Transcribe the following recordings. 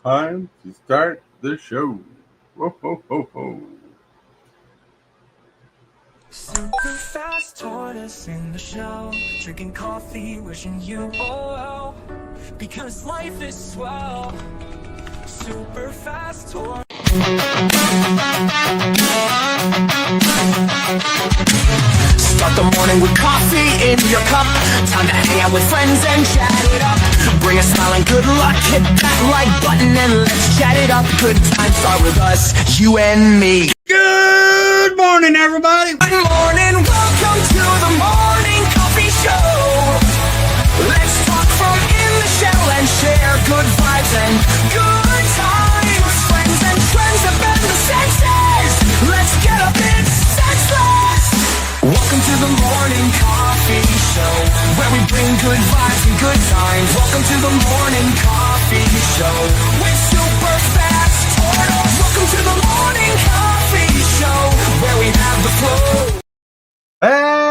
Time to start the show. Whoa, ho, ho, ho. Super fast tortoise in the show, drinking coffee, wishing you all well, because life is swell. Super fast tortoise. Start the morning with coffee in your cup. Time to hang out with friends and chat it up. Bring a smile and good luck. Hit that like button and let's chat it up. Good times start with us, you and me. Good morning, everybody. Good morning, welcome to the morning coffee show. Let's talk from in the shell and share good vibes and good times. Friends and trends have been the senses. Let's get up, it's senseless. Welcome to the morning coffee show, where we bring good vibes and good times. Welcome to the morning coffee show with Super Fast Tortoise. Welcome to the morning coffee show, where we have the flow. Hey,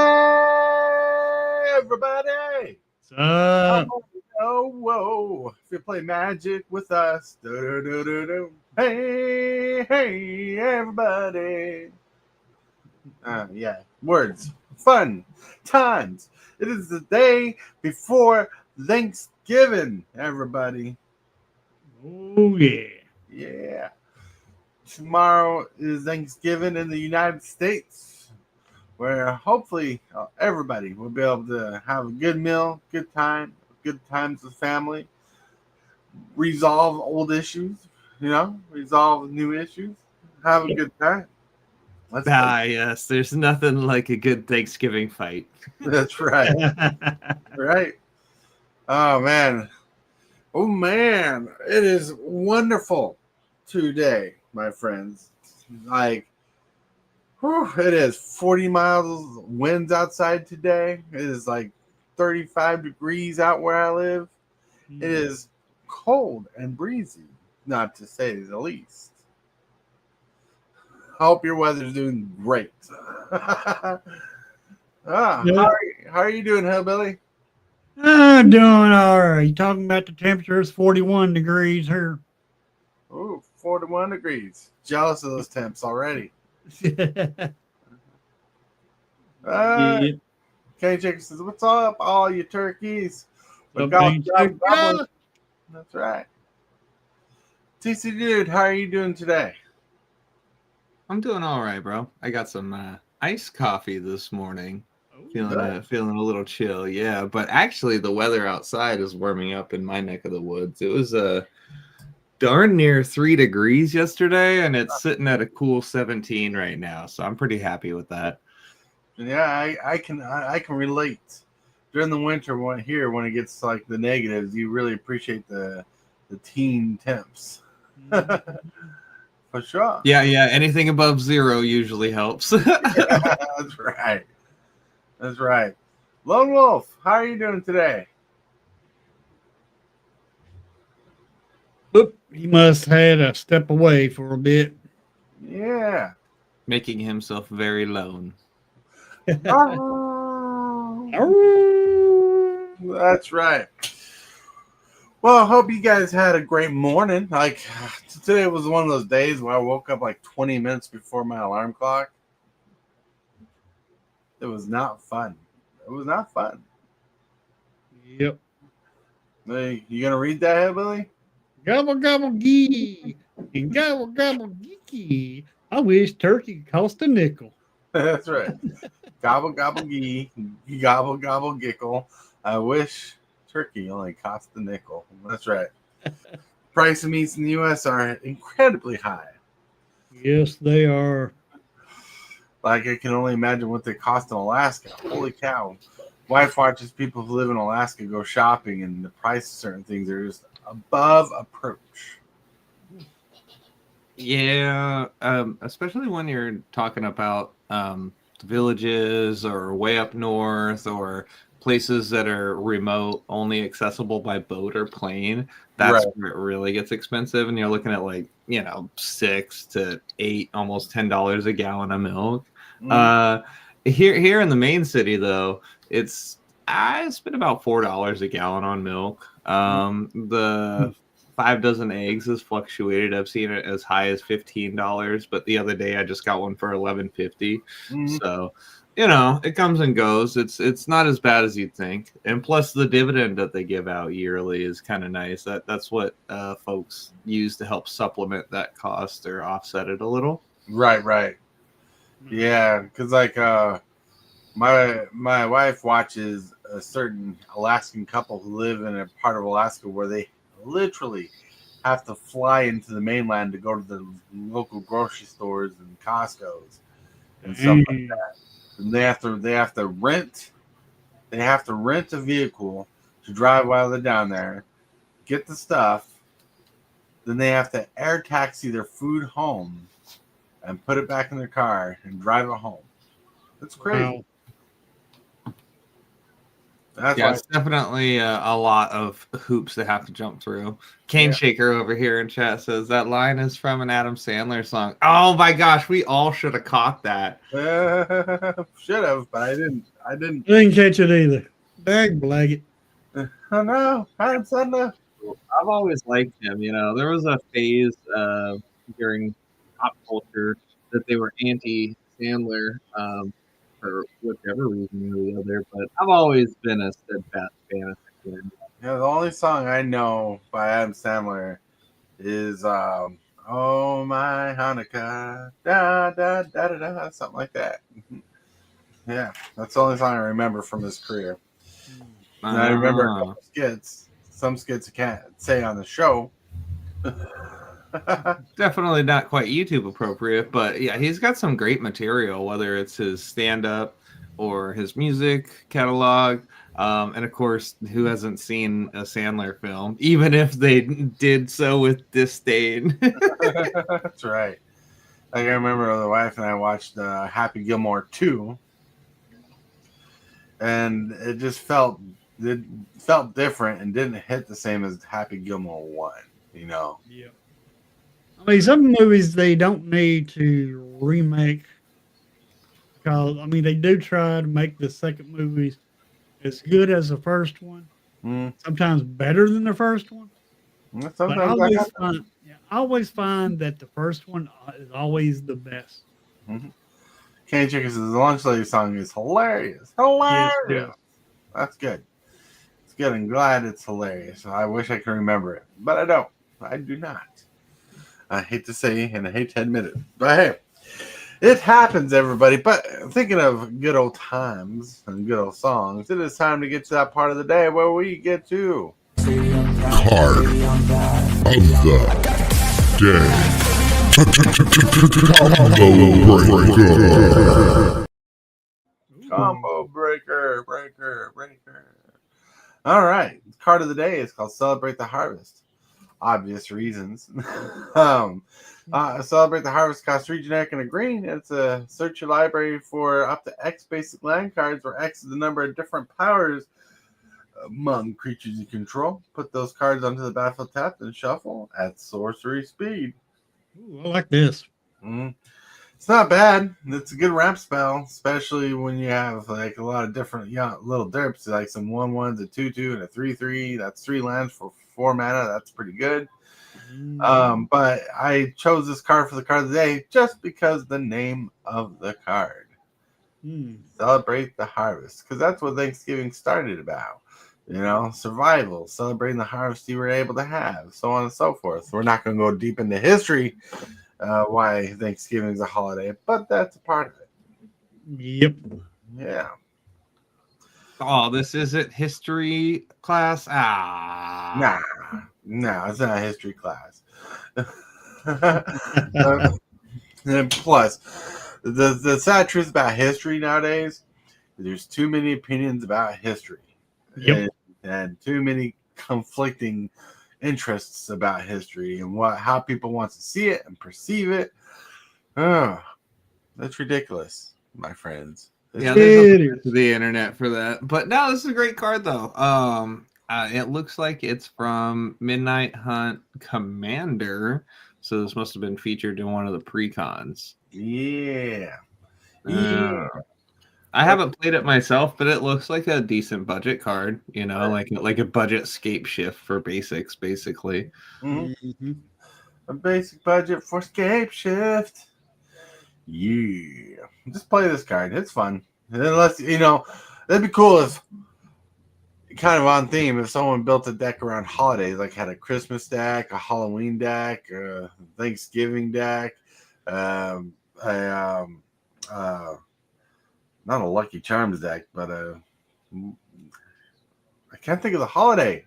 everybody. What's up? Oh, whoa. If you play magic with us. Do-do-do-do-do. Hey, hey, everybody. Yeah, words. Fun times. It is the day before Thanksgiving, everybody. Oh, yeah. Yeah. Tomorrow is Thanksgiving in the United States, where hopefully everybody will be able to have a good meal, good times with family, resolve old issues, resolve new issues, have a good time. Yes, there's nothing like a good Thanksgiving fight. That's right. Right. Oh man. Oh man. It is wonderful today, my friends. Like, it is 40 miles winds outside today. It is like 35 degrees out where I live. It is cold and breezy, not to say the least. Hope your weather's doing great. How are you doing, Hillbilly? I'm doing all right. You talking about the temperature is 41 degrees here. Ooh, 41 degrees. Jealous of those temps already. Yeah. Kenny Chicken says, "What's up, all you turkeys?" Up, Goblin, Kenny goblin. That's right. TC Dude, how are you doing today? I'm doing all right, bro. I got some iced coffee this morning. Feeling a little chill, yeah. But actually, the weather outside is warming up in my neck of the woods. It was darn near 3 degrees yesterday, and it's sitting at a cool 17 right now. So I'm pretty happy with that. Yeah, I can relate. During the winter when it gets like the negatives, you really appreciate the teen temps. For sure. Yeah. Anything above 0 usually helps. Yeah, that's right. Lone Wolf, how are you doing today? Oop, he must have had a step away for a bit. Yeah. Making himself very lone. That's right. Well, I hope you guys had a great morning. Like, today was one of those days where I woke up like 20 minutes before my alarm clock. It was not fun. Yep. Hey, you gonna read that, Hillbilly? Gobble, gobble, gee. And gobble, gobble, geeky. I wish turkey cost a nickel. That's right. Gobble, gobble, gee. Gobble, gobble, gickle. I wish turkey only cost a nickel. That's right. Price of meats in the U.S. are incredibly high. Yes, they are. Like, I can only imagine what they cost in Alaska. Holy cow. Wife watches people who live in Alaska go shopping, and the price of certain things are just above approach. Yeah, especially when you're talking about villages or way up north or places that are remote, only accessible by boat or plane. That's Right. where it really gets expensive, and you're looking at like $6 to $8, almost $10 a gallon of milk. Here in the main city, though, I spend about $4 a gallon on milk. The 5 dozen eggs has fluctuated. I've seen it as high as $15, but the other day I just got one for $11.50. So, it comes and goes. It's not as bad as you'd think. And plus, the dividend that they give out yearly is kind of nice. That's what folks use to help supplement that cost or offset it a little. Right. Yeah, because like my wife watches a certain Alaskan couple who live in a part of Alaska where they literally have to fly into the mainland to go to the local grocery stores and Costco's and stuff like that. And they have to rent a vehicle to drive while they're down there, get the stuff, then they have to air taxi their food home and put it back in their car and drive it home. That's crazy. Wow. That's Yeah, why it's definitely a lot of hoops they have to jump through. Cane Shaker over here in chat says that line is from an Adam Sandler song. Oh my gosh, we all should have caught that. should have, but I didn't. I didn't catch it either. Dag blag it. Oh no, Adam Sandler. I've always liked him. There was a phase during pop culture that they were anti Sandler for whichever reason or the other, but I've always been a steadfast fan of him. Yeah, the only song I know by Adam Sandler is "Oh My Hanukkah," da da da da da, something like that. Yeah, that's the only song I remember from his career. And I remember a couple skits. Some skits I can't say on the show. Definitely not quite YouTube appropriate, but yeah, he's got some great material, whether it's his stand-up or his music catalog. And of course, who hasn't seen a Sandler film, even if they did so with disdain? That's right. Like I remember the wife and I watched Happy Gilmore 2, and it just felt different and didn't hit the same as Happy Gilmore 1. Yeah. I mean, some movies they don't need to remake because they do try to make the second movies as good as the first one. Sometimes better than the first one. But I always find that the first one is always the best. Kenny Chicken says the Lunch Lady song is hilarious. Hilarious. Yes. That's good. It's good. I'm glad it's hilarious. I wish I could remember it, but I don't. I do not. I hate to say and I hate to admit it, but hey, it happens, everybody. But thinking of good old times and good old songs, it is time to get to that part of the day where we get to Card of the Combo Breaker. All right. The card of the day is called Celebrate the Harvest. Obvious reasons. Celebrate the Harvest costs 3 generic and a green. It's a search your library for up to X basic land cards, where X is the number of different powers among creatures you control. Put those cards onto the battlefield tapped and shuffle at sorcery speed. Ooh, I like this. It's not bad. It's a good ramp spell, especially when you have like a lot of different little derps, like some 1/1s, a 2/2, and a 3/3. That's 3 lands for 4 mana. That's pretty good. But I chose this card for the card of the day just because the name of the card. Celebrate the harvest, because that's what Thanksgiving started about. Survival, celebrating the harvest you were able to have, so on and so forth. We're not going to go deep into history, why Thanksgiving is a holiday, but that's a part of it. Yep. Yeah. Oh, this isn't history class? Nah, it's not a history class. And plus, the sad truth about history nowadays, there's too many opinions about history. Yep. And too many conflicting interests about history and how people want to see it and perceive it. That's ridiculous, my friends. Yeah, there's to the internet for that. But no, this is a great card though. It looks like it's from Midnight Hunt Commander, so this must have been featured in one of the pre-cons. Yeah. I haven't played it myself, but it looks like a decent budget card. You know, like a budget scape shift for basics, basically. Mhm. A basic budget for Scape Shift. Yeah. Just play this card. It's fun. Unless, that'd be cool if, kind of on theme, if someone built a deck around holidays, like had a Christmas deck, a Halloween deck, a Thanksgiving deck, um, a, not a Lucky Charms deck, but I can't think of the holiday.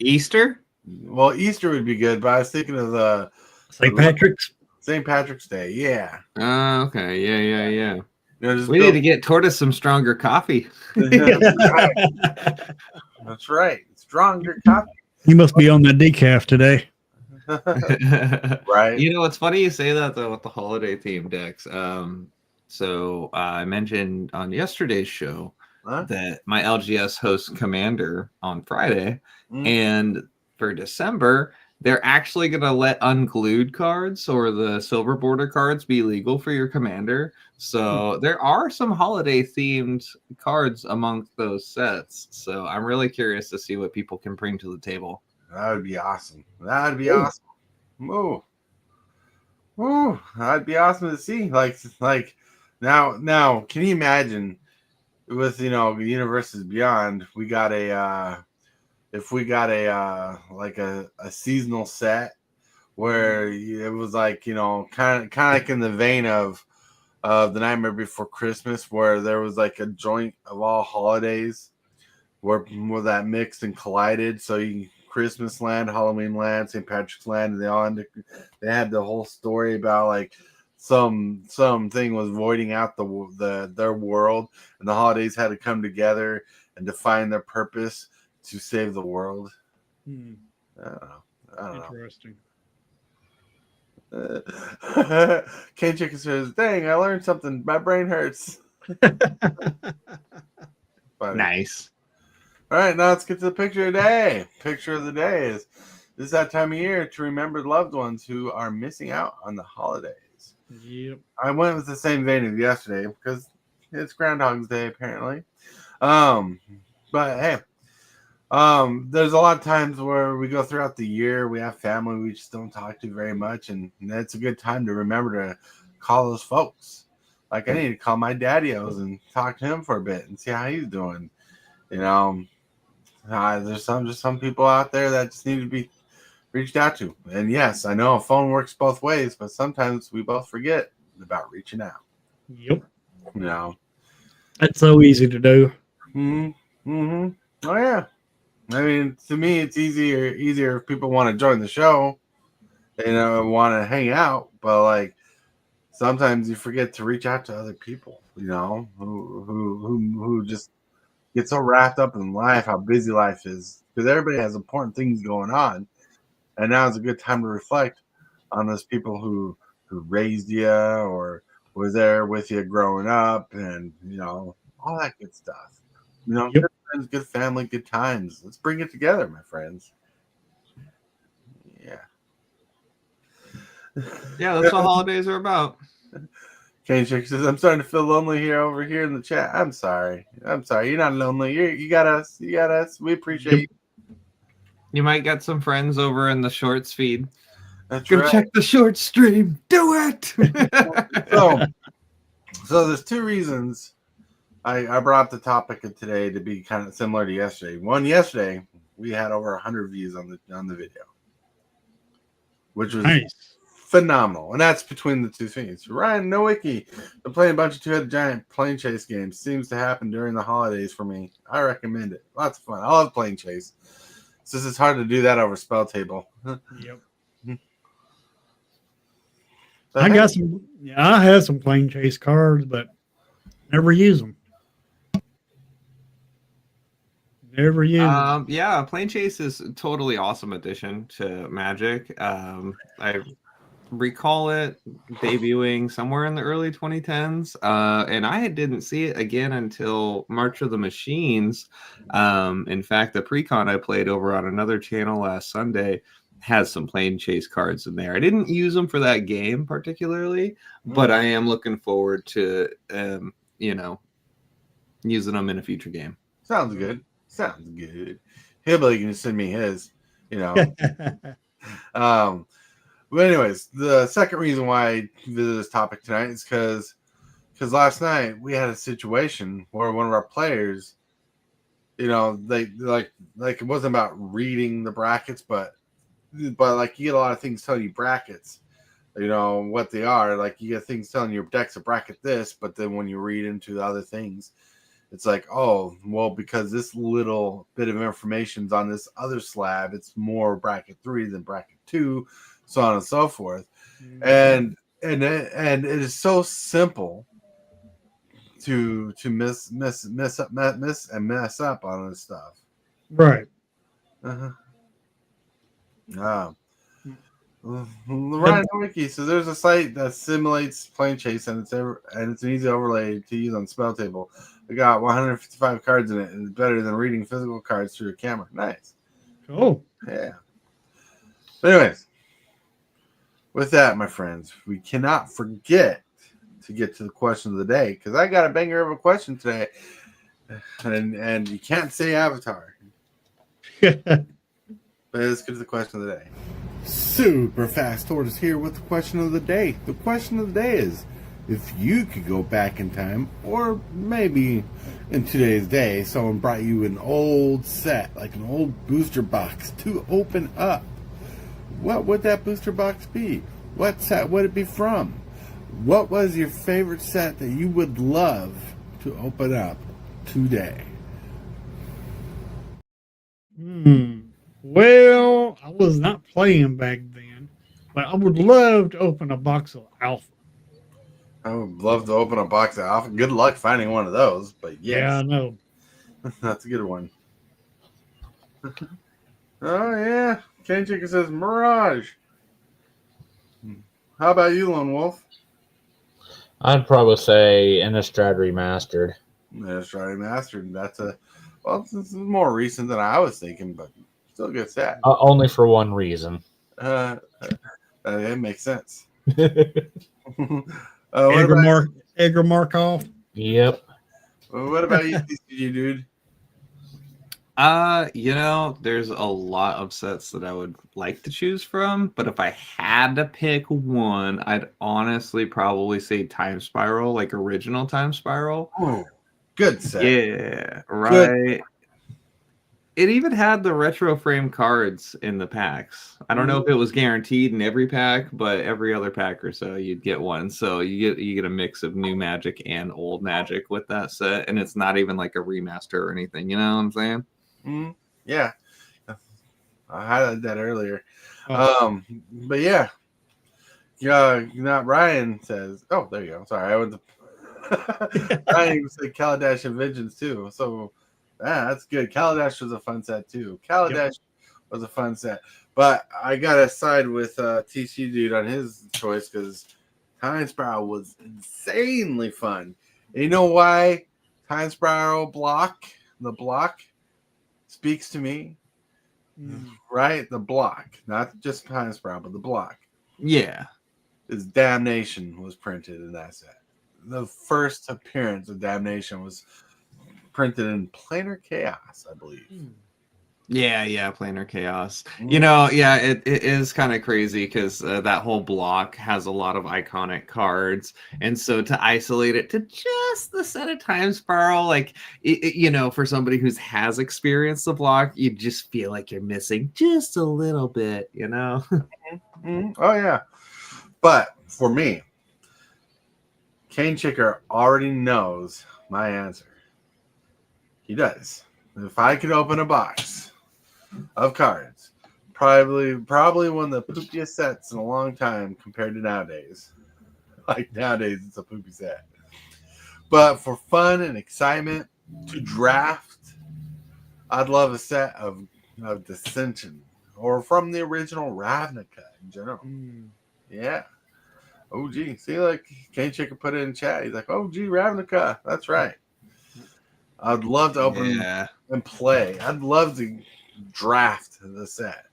Easter? Well, Easter would be good, but I was thinking of the St. Patrick's. St. Patrick's Day. Yeah. Okay. Yeah. Just We need to get Tortoise some stronger coffee. That's right. Stronger coffee. You must be on that decaf today. Right. You know, it's funny you say that though with the holiday theme decks. So I mentioned on yesterday's show that my LGS hosts Commander on Friday, and for December they're actually going to let unglued cards or the silver border cards be legal for your Commander. So there are some holiday themed cards amongst those sets. So I'm really curious to see what people can bring to the table. That would be awesome. Awesome. Ooh. That'd be awesome to see. Like now, can you imagine with Universes Beyond, we got if we got like a seasonal set where it was like, kind of like in the vein of The Nightmare Before Christmas, where there was like a joint of all holidays where that mixed and collided. So Christmas land, Halloween land, St. Patrick's land, and they had the whole story about like something was voiding out their world, and the holidays had to come together and define their purpose to save the world. I don't know. Interesting. Kane Chicken says, "Dang, I learned something. My brain hurts." Nice. All right, now let's get to the picture of the day. Picture of the day is this is that time of year to remember loved ones who are missing out on the holidays. Yep. I went with the same vein as yesterday because it's Groundhog's Day apparently. But hey, there's a lot of times where we go throughout the year, we have family we just don't talk to very much, and that's a good time to remember to call those folks. Like I need to call my daddy-os and talk to him for a bit and see how he's doing. There's some people out there that just need to be reached out to. And yes, I know a phone works both ways, but sometimes we both forget about reaching out. Yep. That's so easy to do. Oh yeah. I mean, to me, it's easier if people want to join the show, want to hang out. But like, sometimes you forget to reach out to other people, who just get so wrapped up in life, how busy life is, because everybody has important things going on. And now is a good time to reflect on those people who raised you or were there with you growing up, and all that good stuff. Yep. Good friends, good family, good times. Let's bring it together, my friends. Yeah. Yeah, that's what holidays are about. Kane Chick says, "I'm starting to feel lonely over here in the chat." I'm sorry. You're not lonely. You got us. We appreciate you. You might get some friends over in the shorts feed. That's Go right. check the short stream. Do it. So there's two reasons I brought up the topic of today to be kind of similar to yesterday. One, yesterday we had over 100 views on the video, which was Nice. phenomenal, and that's between the two things. Ryan Nowicki, been playing a bunch of two-headed giant plane chase games. Seems to happen during the holidays for me. I recommend it. Lots of fun. I love plane chase. It's just it's hard to do that over spell table. Yep. But I hey, got some. Yeah, I have some plane chase cards, but never use them. Never use them. Yeah, plane chase is a totally awesome addition to Magic. I recall it debuting somewhere in the early 2010s, and I didn't see it again until March of the Machines. In fact, the pre-con I played over on another channel last Sunday has some plane chase cards in there. I didn't use them for that game particularly, but I am looking forward to using them in a future game. Sounds good. Sounds good. Hillbilly can send me his, you know. But anyways, the second reason why I visited this topic tonight is because last night we had a situation where one of our players, they like it wasn't about reading the brackets, but like you get a lot of things telling you brackets, what they are. Like you get things telling your deck's a bracket this, but then when you read into the other things, it's like, oh, well, because this little bit of information's on this other slab, it's more bracket 3 than bracket 2, so on and so forth. Mm-hmm. And it is so simple to mess up on this stuff. Right. Ryan Wiki. So there's a site that simulates plane chase, and it's an easy overlay to use on spell table. We got 155 cards in it, and it's better than reading physical cards through a camera. Nice. Cool. Yeah. But anyways, with that, my friends, we cannot forget to get to the question of the day, because I got a banger of a question today, and you can't say Avatar. But let's get to the question of the day. Super Fast Tortoise here with the question of the day. The question of the day is, if you could go back in time, or maybe in today's day, someone brought you an old set, like an old booster box to open up, what would that booster box be? What set would it be from? What was your favorite set that you would love to open up today? Well, I was not playing back then, but I would love to open a box of Alpha. I would love to open a box of Alpha. Good luck finding one of those, but yes. Yeah, I know. That's a good one. Oh, yeah. Kane Chicken says Mirage. How about you, Lone Wolf? I'd probably say Innistrad Remastered. Innistrad Remastered. This is more recent than I was thinking, but still good set. Only for one reason. It makes sense. Edgar Markov. Yep. What about you, TCG, dude? There's a lot of sets that I would like to choose from, but if I had to pick one, I'd honestly probably say Time Spiral, like original Time Spiral. Oh, good set. Yeah, right. Good. It even had the retro frame cards in the packs. I don't know if it was guaranteed in every pack, but every other pack or so you'd get one. So you get a mix of new Magic and old Magic with that set, and it's not even like a remaster or anything. You know what I'm saying? Yeah, I highlighted that earlier. But yeah, not Ryan says. Oh, there you go. Sorry, I went to Ryan said Kaladesh and Vengeance too. So that's good. Kaladesh was a fun set too. Kaladesh was a fun set, but I gotta side with TC dude on his choice because Time Spiral was insanely fun. And you know why? Time Spiral the block speaks to me, right? The block, not just Time Spiral, but the block. Yeah, is Damnation was printed in that set. The first appearance of Damnation was printed in Planar Chaos, I believe. Yeah, Planar Chaos. It is kind of crazy because that whole block has a lot of iconic cards, and so to isolate it to just the set of Time Spiral, like for somebody who has experienced the block, you just feel like you're missing just a little bit, Oh yeah, but for me, Kane Chicker already knows my answer. He does. If I could open a box of cards, probably one of the poopiest sets in a long time compared to nowadays. Like nowadays, it's a poopy set. But for fun and excitement to draft, I'd love a set of Dissension or from the original Ravnica in general. Yeah. Oh, gee. See, like Kane Chicker put it in chat. He's like, oh, gee, Ravnica. That's right. I'd love to open and play. I'd love to draft the set.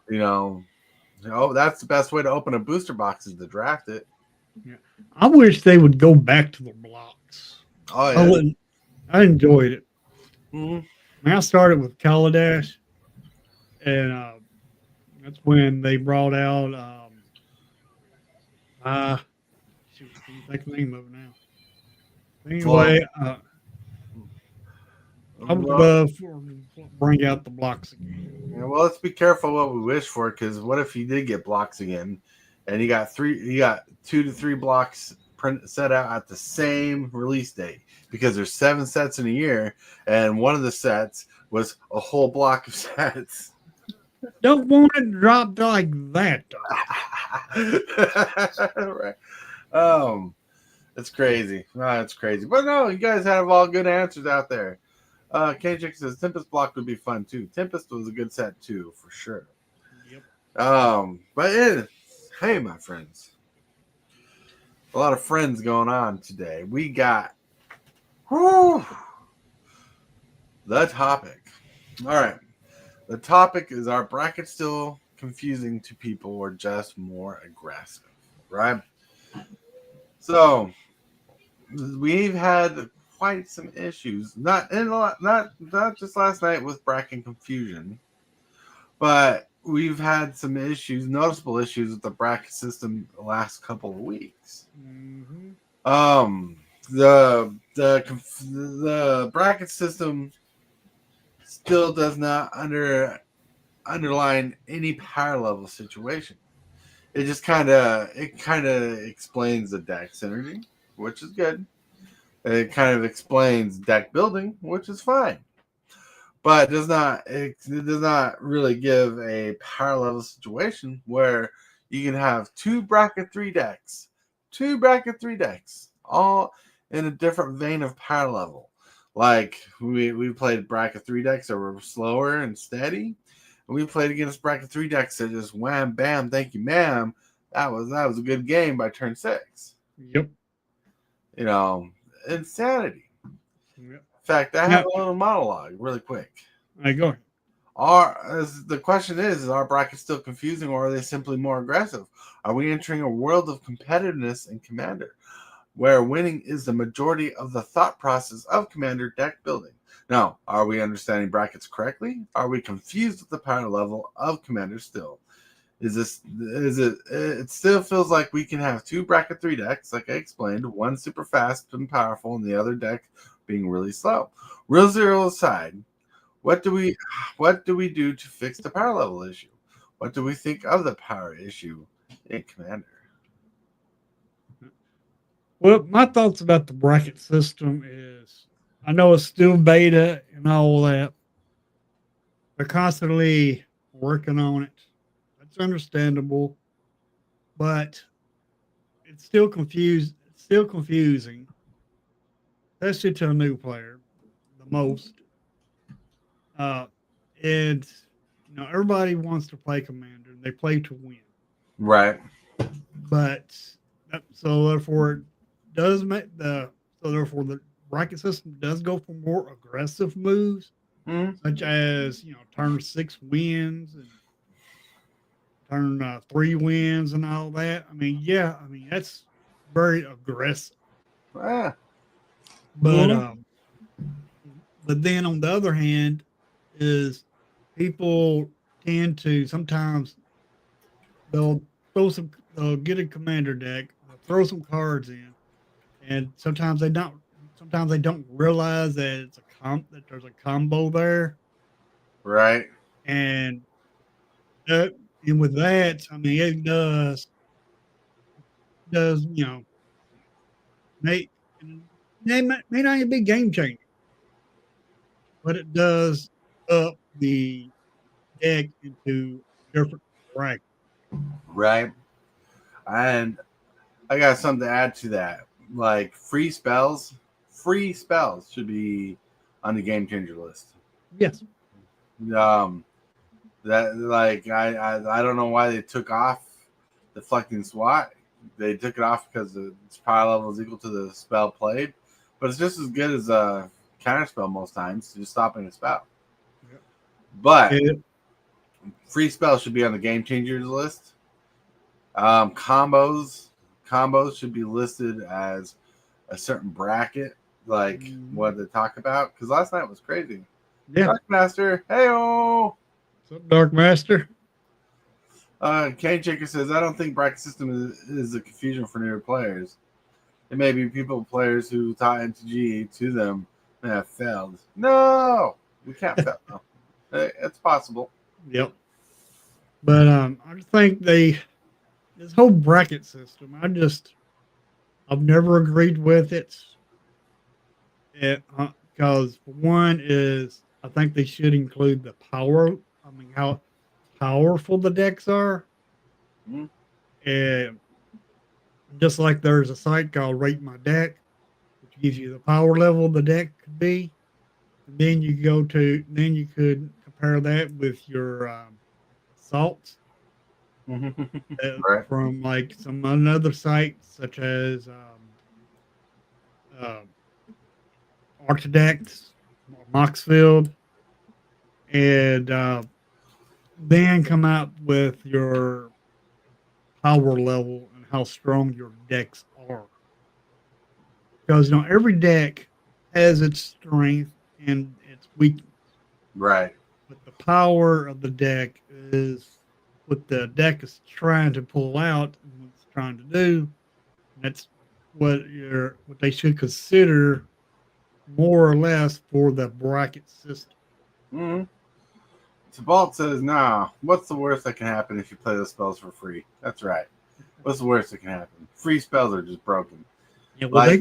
That's the best way to open a booster box is to draft it. Yeah. I wish they would go back to the blocks. Oh I yeah. wouldn't. I enjoyed it. Mhm. I mean, I started with Kaladesh, and that's when they brought out. Shoot, I can't think of the name of it now. Well, Anyway, I would well, love for bring out the blocks again. yeah, well, let's be careful what we wish for, because what if he did get blocks again, and he got 2 to 3 blocks set out at the same release date, because there's 7 sets in a year, and one of the sets was a whole block of sets. Don't want it dropped like that, though. Right. Um, it's crazy. No, it's crazy. But no, you guys have all good answers out there. KJ says Tempest block would be fun too. Tempest was a good set too, for sure. Yep. Hey, my friends, a lot of friends going on today. We got whew, the topic. All right, the topic is: our bracket still confusing to people, or just more aggressive? Right. So we've had quite some issues, not just last night with bracket confusion, but we've had some issues, noticeable issues with the bracket system the last couple of weeks. Mm-hmm. The bracket system still does not underline any power level situation. It just kind of explains the deck synergy, which is good. It kind of explains deck building, which is fine, but it does not really give a power level situation where you can have two bracket three decks, all in a different vein of power level. Like we played bracket three decks that were slower and steady, and we played against bracket three decks that just wham bam, thank you ma'am. That was a good game by turn 6. Yep. You know, insanity. Yep. In fact, I have Now, a little monologue really quick. I go. The question is our bracket still confusing, or are they simply more aggressive? Are we entering a world of competitiveness in Commander, where winning is the majority of the thought process of Commander deck building? Now, are we understanding brackets correctly? Are we confused with the power level of Commander still? It still feels like we can have two bracket 3 decks, like I explained, one super fast and powerful, and the other deck being really slow. Real zero aside, what do we do to fix the power level issue? What do we think of the power issue in Commander? Well, my thoughts about the bracket system is I know it's still beta and all that. They're constantly working on it. That's understandable, but it's still confused. It's still confusing, especially to a new player, the most. And everybody wants to play Commander. They play to win, Right. but so therefore it does make the bracket system does go for more aggressive moves, Mm-hmm. such as turn 6 wins and turn 3 wins and all that. I mean, yeah, I mean that's very aggressive. Ah. But Mm-hmm. but then on the other hand, is people tend to sometimes they'll they'll get a commander deck, they'll throw some cards in, and sometimes they don't realize that that there's a combo there. Right. And and with that, I mean it does may may not even be game changing, but it does up the deck into different brackets. Right. And I got something to add to that. Like free spells should be on the game changer list. Yes. That like I don't know why they took off deflecting SWAT. They took it off because its power level is equal to the spell played, but it's just as good as a counter spell most times, just stopping a spell. Yep. But free spells should be on the game changers list. Combos should be listed as a certain bracket. like what to talk about because last night was crazy. Yeah. Dark Master, hey-oh! What's up, Dark Master? Kane Chicker says, I don't think bracket system is a confusion for newer players. It may be players who taught MTG to them may have failed. No! We can't fail. No. It's possible. Yep. But I just think this whole bracket system, I've never agreed with it. Because one is, I think they should include the power. I mean, how powerful the decks are. Mm-hmm. And just like there's a site called Rate My Deck, which gives you the power level the deck could be. And then you could compare that with your salts Right. from like some another site such as Architects, Moxfield, and then come out with your power level and how strong your decks are. Because every deck has its strength and its weakness. Right. But the power of the deck is what the deck is trying to pull out and what it's trying to do. And that's what they should consider more or less for the bracket system. Mm-hmm. Sabalt says, nah, what's the worst that can happen if you play the spells for free? That's right. What's the worst that can happen? Free spells are just broken. Yeah, well,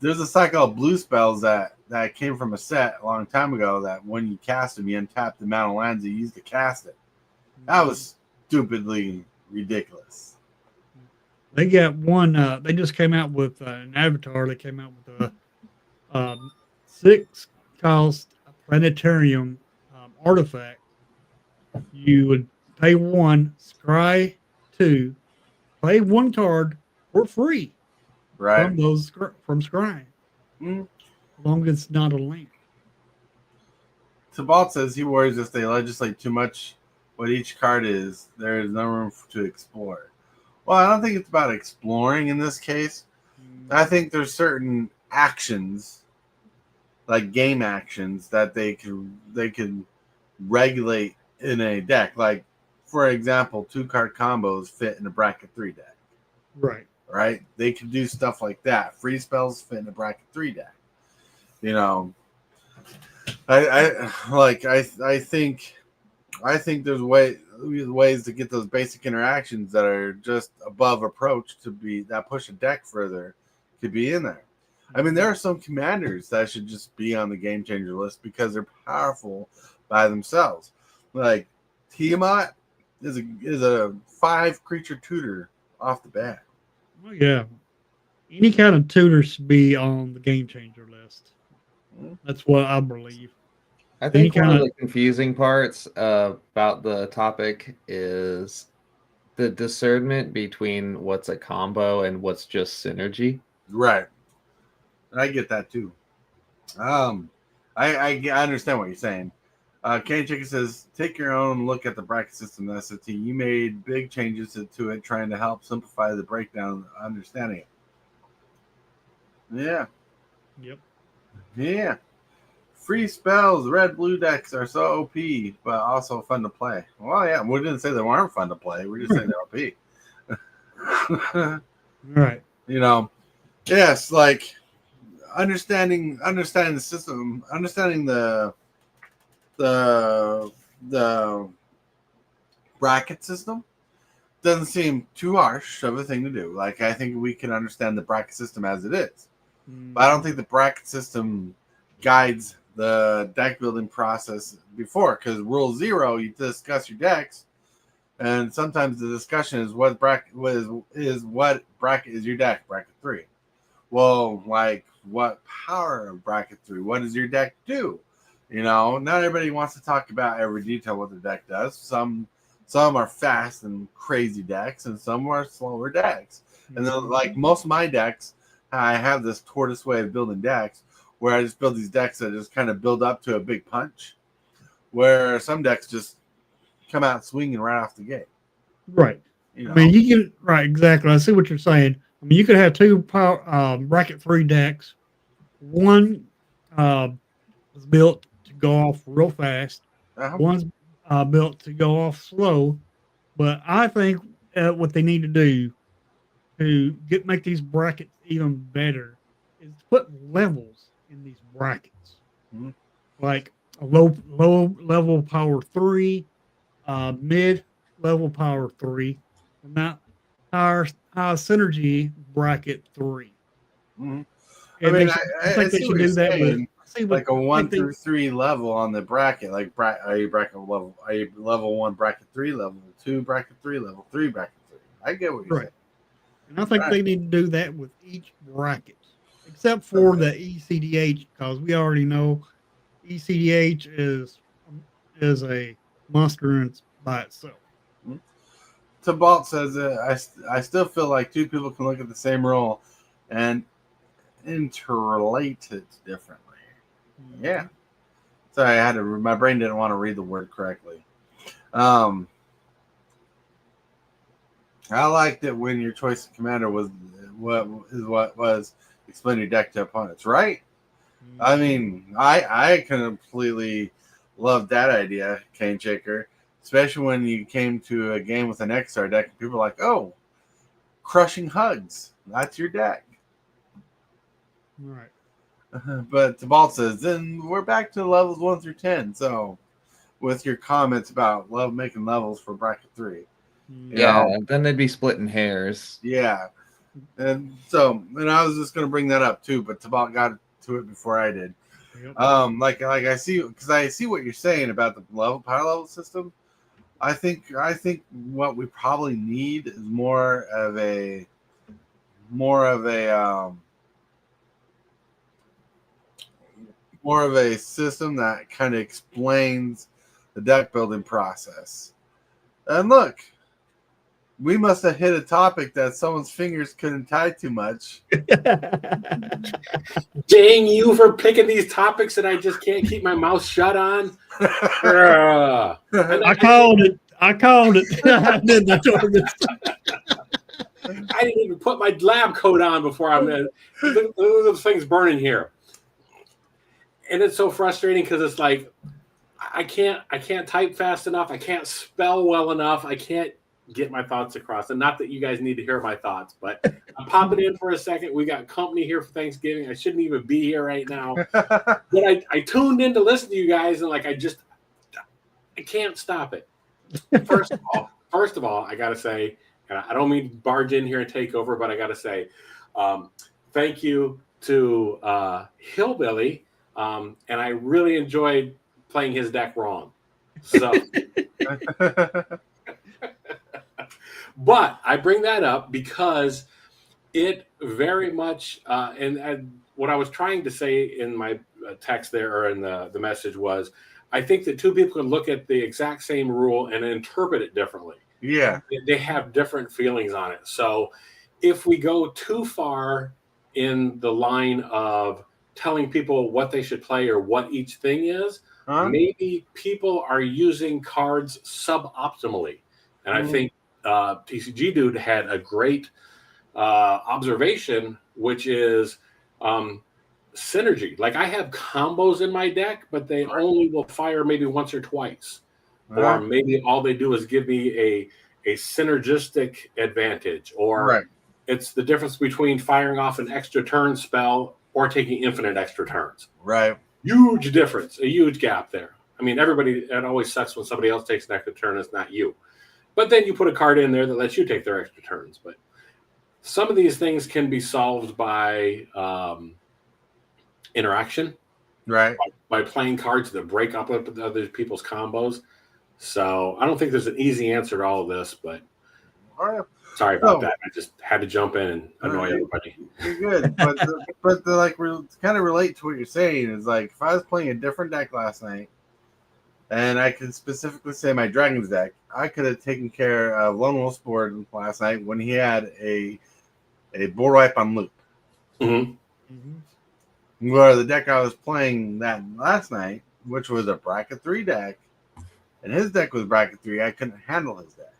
there's a site called Blue Spells that came from a set a long time ago that when you cast them, you untap the amount of lands you used to cast it. That was stupidly ridiculous. They got one. They just came out with an avatar. They came out with a 6-cost planetarium artifact. You would pay 1, scry 2, play 1 card for free. Right. From scrying. Mm-hmm. As long as it's not a land. Sabalt says he worries if they legislate too much what each card is, there is no room to explore. Well, I don't think it's about exploring in this case. I think there's certain actions, like game actions, that they can regulate in a deck. Like, for example, 2-card combos fit in a bracket 3 deck. Right. Right? They can do stuff like that. Free spells fit in a bracket 3 deck. I think there's ways to get those basic interactions that are just above approach that push a deck further to be in there. I mean, there are some commanders that should just be on the game changer list because they're powerful by themselves. Like Tiamat is a 5-creature tutor off the bat. Oh yeah, any kind of tutor should be on the game changer list. That's what I believe. I think one of the confusing parts about the topic is the discernment between what's a combo and what's just synergy. Right. I get that too. I understand what you're saying. Kane Chicken says, take your own look at the bracket system, SAT. You made big changes to it, trying to help simplify the breakdown and understanding it. Yeah. Yep. Yeah. Free spells, red-blue decks are so OP, but also fun to play. Well, yeah, we didn't say they weren't fun to play. We just said they're OP. Right. Yes, like understanding the system, understanding the bracket system doesn't seem too harsh of a thing to do. Like, I think we can understand the bracket system as it is. But I don't think the bracket system guides the deck building process before, because rule 0, you discuss your decks, and sometimes the discussion is what bracket is your deck, bracket 3. Well, like, what power of bracket 3? What does your deck do? Not everybody wants to talk about every detail what the deck does. Some are fast and crazy decks, and some are slower decks. And then, like most of my decks, I have this tortoise way of building decks, where I just build these decks that just kind of build up to a big punch, where some decks just come out swinging right off the gate. Right. I mean, you can, right, exactly. I see what you're saying. I mean, you could have 2 bracket 3 decks one was built to go off real fast. Uh-huh. One's built to go off slow. But I think what they need to do to make these brackets even better is to put levels in these brackets, Mhm. like a low level power 3, mid level power 3, and now high synergy bracket 3. Mhm. I And mean, they should. I I think they see what should you're do that with. saying. See what Like a I one think they. through three level on the bracket, like a bracket level, a level 1 bracket 3 level 2 bracket 3 level 3 bracket 3. I get what you're Right. saying. And I think Right. they need to do that with each bracket, except for the ECDH, because we already know ECDH is a monster by itself. Tabalt says I still feel like two people can look at the same role and interrelate it differently. Yeah. Sorry, I had to. My brain didn't want to read the word correctly. I liked it when your choice of commander was what was explain your deck to opponents, right? I mean, I completely love that idea, Cane Shaker, especially when you came to a game with an X-Star deck and people were like, oh, crushing hugs. That's your deck. Right. But Tabalt says, then we're back to levels 1 through 10. So, with your comments about making levels for bracket 3. Yeah, then they'd be splitting hairs. Yeah. And so, and I was just going to bring that up too, but Tabalt got to it before I did. Yep. Like I see, because I see what you're saying about the power level system. I think what we probably need is more of a system that kind of explains the deck building process. And look, we must have hit a topic that someone's fingers couldn't tie too much. Dang you for picking these topics that I just can't keep my mouth shut on. I called it. I did that. I didn't even put my lab coat on before I'm in. Look at those things burning here. And it's so frustrating because it's like I can't type fast enough. I can't spell well enough. I can't get my thoughts across. And not that you guys need to hear my thoughts, but I'm popping in for a second. We got company here for Thanksgiving. I shouldn't even be here right now. But I tuned in to listen to you guys, and like I can't stop it. First of all, I gotta say, and I don't mean to barge in here and take over, but I gotta say, thank you to Hillbilly. And I really enjoyed playing his deck wrong. So but I bring that up because it very much, and what I was trying to say in my text there or in the message was, I think that two people can look at the exact same rule and interpret it differently. Yeah. They have different feelings on it. So if we go too far in the line of telling people what they should play or what each thing is, maybe people are using cards suboptimally. And I think TCG Dude had a great observation, which is synergy. Like I have combos in my deck, but they only will fire maybe once or twice. Or maybe all they do is give me a synergistic advantage. Or it's the difference between firing off an extra turn spell or taking infinite extra turns. Right. Huge difference, a huge gap there. I mean, it always sucks when somebody else takes an extra turn, it's not you. But then you put a card in there that lets you take their extra turns. But some of these things can be solved by interaction. Right. By playing cards that break up other people's combos. So I don't think there's an easy answer to all of this, but sorry about that. I just had to jump in and annoy everybody. You're good. But like kind of relate to what you're saying is like if I was playing a different deck last night and I could specifically say my Dragons deck, I could have taken care of Lone Wolf's board last night when he had a board wipe on loop. Mm-hmm. Where the deck I was playing that last night, which was a bracket 3 deck, and his deck was bracket 3, I couldn't handle his deck.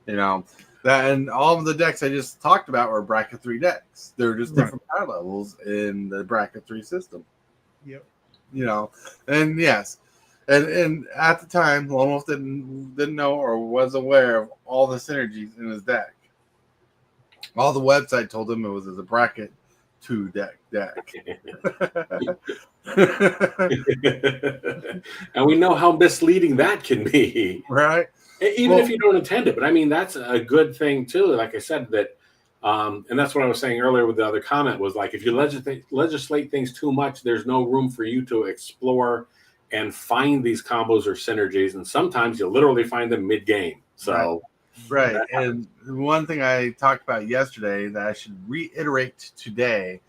You know, That and all of the decks I just talked about were bracket 3 decks. They were just Right. different power levels in the bracket 3 system. Yep. You know, and yes, and at the time, Lone Wolf didn't know or was aware of all the synergies in his deck. All the website told him it was a bracket 2 deck. And we know how misleading that can be. Right? Even Well, if you don't intend it. But I mean, that's a good thing too. Like I said, that and that's what I was saying earlier with the other comment was like, if you legislate things too much, there's no room for you to explore and find these combos or synergies. And sometimes you'll literally find them mid-game. So right. And one thing I talked about yesterday that I should reiterate today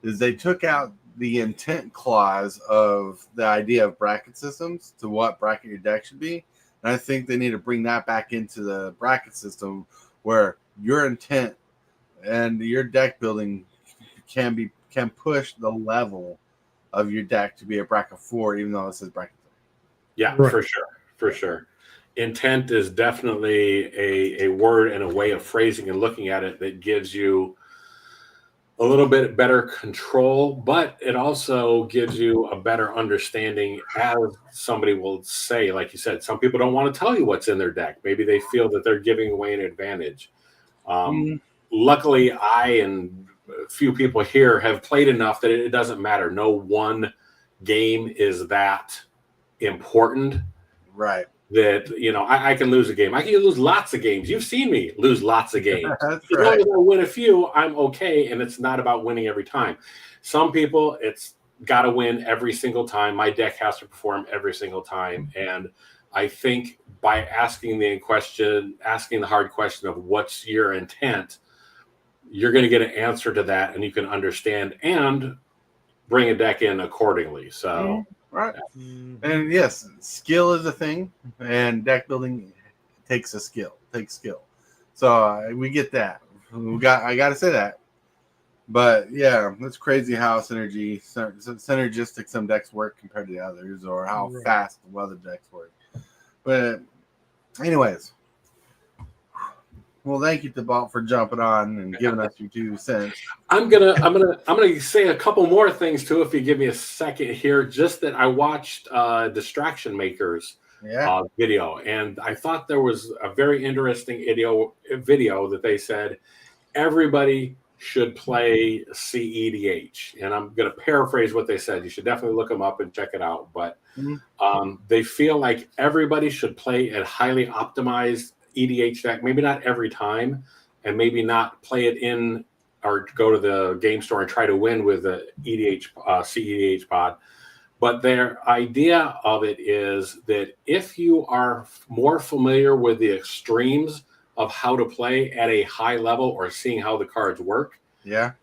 is they took out the intent clause of the idea of bracket systems to what bracket your deck should be. And I think they need to bring that back into the bracket system where your intent and your deck building can push the level of your deck to be a bracket 4, even though it says bracket 3. yeah, Right. for sure. Intent is definitely a word and a way of phrasing and looking at it that gives you a little bit better control, but it also gives you a better understanding, as somebody will say, like you said, some people don't want to tell you what's in their deck. Maybe they feel that they're giving away an advantage. Luckily, I and a few people here have played enough that it doesn't matter. No one game is that important. Right. That, you know, I can lose a game. I can lose lots of games. You've seen me lose lots of games. That's As long right. as I win a few, I'm okay. And it's not about winning every time. Some people, it's got to win every single time. My deck has to perform every single time. And I think by asking the hard question of what's your intent, you're going to get an answer to that, and you can understand and bring a deck in accordingly. So. Right. And yes, skill is a thing, and deck building takes skill. So we get that. I got to say that. But yeah, it's crazy how synergistic some decks work compared to the others, or how fast the other decks work. But anyways, well, thank you, Tybalt, for jumping on and giving us your 2 cents. I'm gonna say a couple more things too, if you give me a second here. Just that I watched Distraction Makers video, and I thought there was a very interesting video that they said everybody should play CEDH, and I'm gonna paraphrase what they said. You should definitely look them up and check it out. But they feel like everybody should play a highly optimized EDH deck, maybe not every time, and maybe not play it in or go to the game store and try to win with the CEDH pod. But their idea of it is that if you are more familiar with the extremes of how to play at a high level or seeing how the cards work,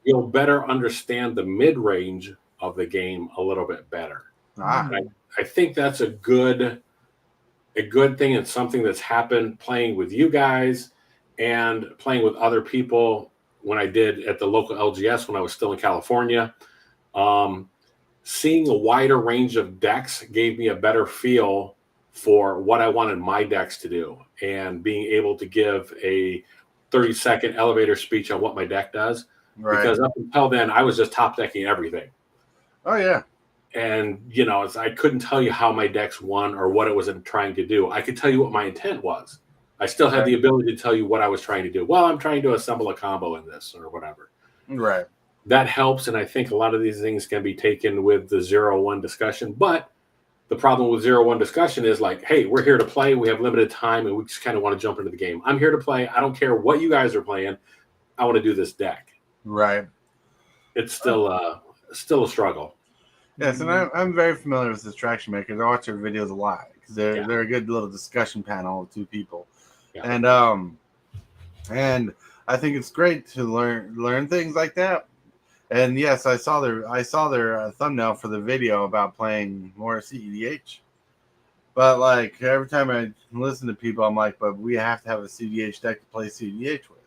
you'll better understand the mid-range of the game a little bit better. I think that's a good thing, and something that's happened playing with you guys and playing with other people when I did at the local LGS when I was still in California. Seeing a wider range of decks gave me a better feel for what I wanted my decks to do, and being able to give a 30-second elevator speech on what my deck does. Because up until then, I was just top decking everything. Oh, yeah. And, you know, I couldn't tell you how my decks won or what it was trying to do. I could tell you what my intent was. I still had the ability to tell you what I was trying to do. Well, I'm trying to assemble a combo in this or whatever. Right. That helps, and I think a lot of these things can be taken with the 0-1 discussion. But the problem with 0-1 discussion is like, hey, we're here to play. We have limited time, and we just kind of want to jump into the game. I'm here to play. I don't care what you guys are playing. I want to do this deck. Right. It's still a struggle. Yes, and I'm very familiar with Distraction Makers. I watch their videos a lot because they're a good little discussion panel of 2 people, and I think it's great to learn things like that. And yes, I saw their thumbnail for the video about playing more CEDH. But like every time I listen to people, I'm like, but we have to have a CEDH deck to play CEDH with.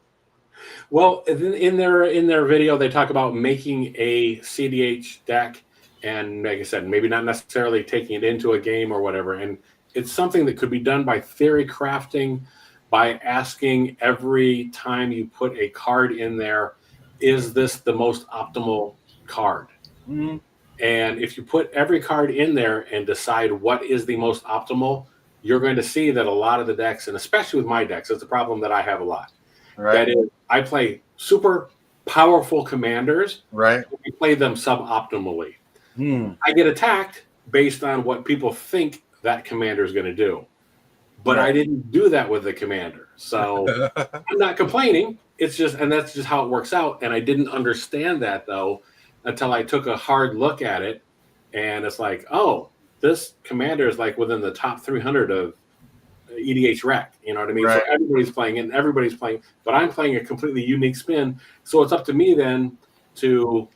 Well, in their video, they talk about making a CEDH deck. And like I said, maybe not necessarily taking it into a game or whatever. And it's something that could be done by theory crafting, by asking every time you put a card in there, is this the most optimal card? Mhm. And if you put every card in there and decide what is the most optimal, you're going to see that a lot of the decks, and especially with my decks, it's a problem that I have a lot. Right. That is, I play super powerful commanders. Right. We play them suboptimally. Hmm. I get attacked based on what people think that commander is going to do. But I Right. didn't do that with the commander. So I'm not complaining. It's just, and that's just how it works out. And I didn't understand that though until I took a hard look at it. And it's like, oh, this commander is like within the top 300 of EDH rec. You know what I mean? Right. So everybody's playing it and everybody's playing, but I'm playing a completely unique spin. So it's up to me then to,